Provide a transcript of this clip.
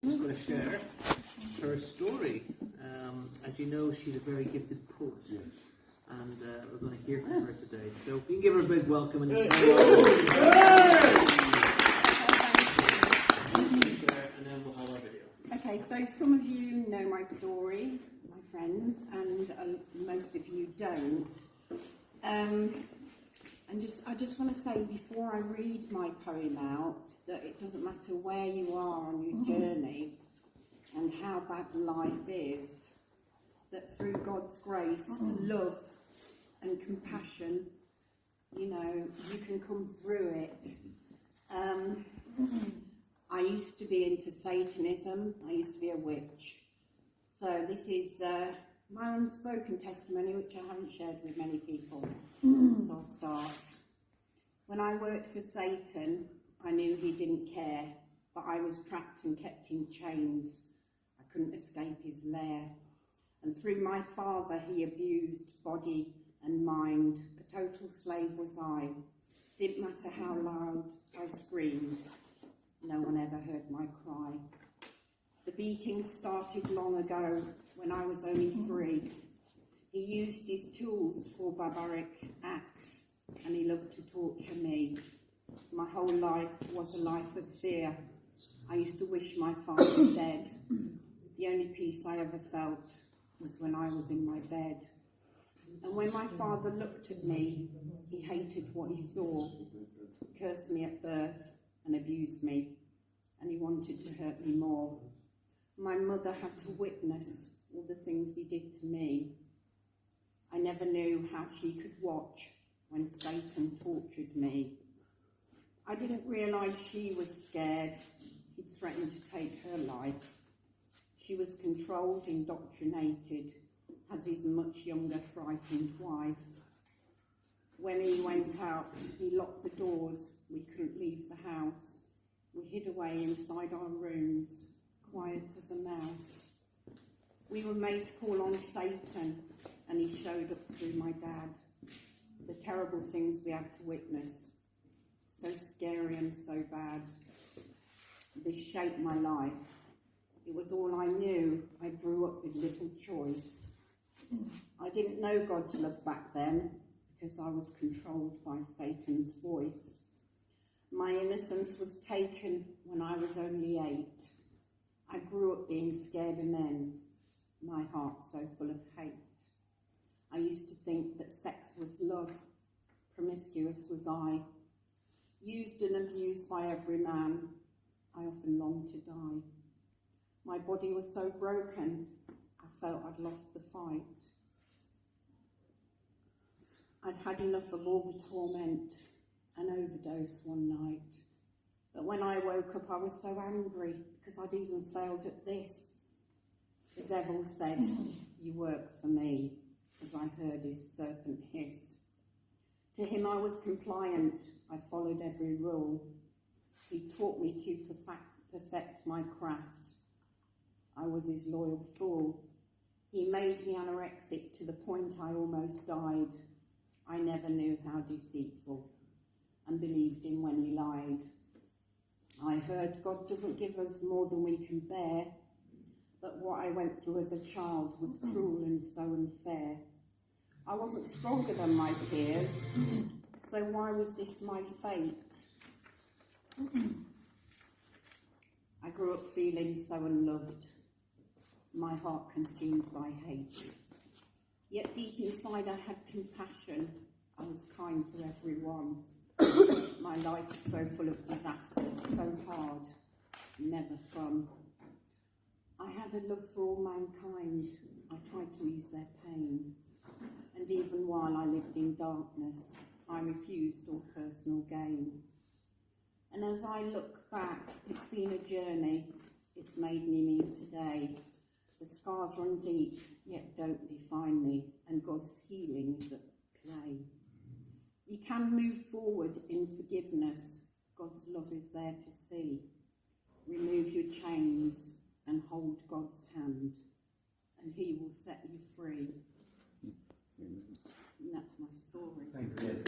Just going to share her story. As you know, she's a very gifted poet, and we're going to hear from her today. So we can give her a big welcome. And then we'll have our video. Okay, so some of you know my story, my friends, and most of you don't. I just want to say before I read my poem out that it doesn't matter where you are on your journey and how bad life is, that through God's grace, love and compassion, you can come through it. I used to be into Satanism. I used to be a witch. So this is my unspoken testimony, which I haven't shared with many people. So I'll start. When I worked for Satan, I knew he didn't care, but I was trapped and kept in chains. I couldn't escape his lair. And through my father, he abused body and mind. A total slave was I. Didn't matter how loud I screamed. No one ever heard my cry. The beating started long ago when I was only 3. He used his tools for barbaric acts, and he loved to torture me. My whole life was a life of fear. I used to wish my father dead. The only peace I ever felt was when I was in my bed. And when my father looked at me, he hated what he saw, cursed me at birth and abused me, and he wanted to hurt me more. My mother had to witness all the things he did to me. I never knew how she could watch when Satan tortured me. I didn't realise she was scared. He'd threatened to take her life. She was controlled, indoctrinated, as his much younger, frightened wife. When he went out, he locked the doors. We couldn't leave the house. We hid away inside our rooms, quiet as a mouse. We were made to call on Satan, and he showed up through my dad. The terrible things we had to witness, so scary and so bad. This shaped my life. It was all I knew. I grew up with little choice. I didn't know God's love back then because I was controlled by Satan's voice. My innocence was taken when I was only 8. I grew up being scared of men, my heart so full of hate. I used to think that sex was love, promiscuous was I. Used and abused by every man, I often longed to die. My body was so broken, I felt I'd lost the fight. I'd had enough of all the torment, an overdose one night. But when I woke up, I was so angry because I'd even failed at this. The devil said, "You work for me," as I heard his serpent hiss. To him I was compliant. I followed every rule. He taught me to perfect my craft. I was his loyal fool. He made me anorexic to the point I almost died. I never knew how deceitful, and believed him when he lied. I heard God doesn't give us more than we can bear, but what I went through as a child was cruel and so unfair. I wasn't stronger than my peers, so why was this my fate? I grew up feeling so unloved, my heart consumed by hate. Yet deep inside I had compassion. I was kind to everyone. My life was so full of disasters, so hard, never fun. I had a love for all mankind. I tried to ease their pain. And even while I lived in darkness, I refused all personal gain. And as I look back, it's been a journey. It's made me today. The scars run deep, yet don't define me, and God's healing is at play. You can move forward in forgiveness. God's love is there to see. Remove your chains and hold God's hand, and he will set you free. And that's my story. Thank you.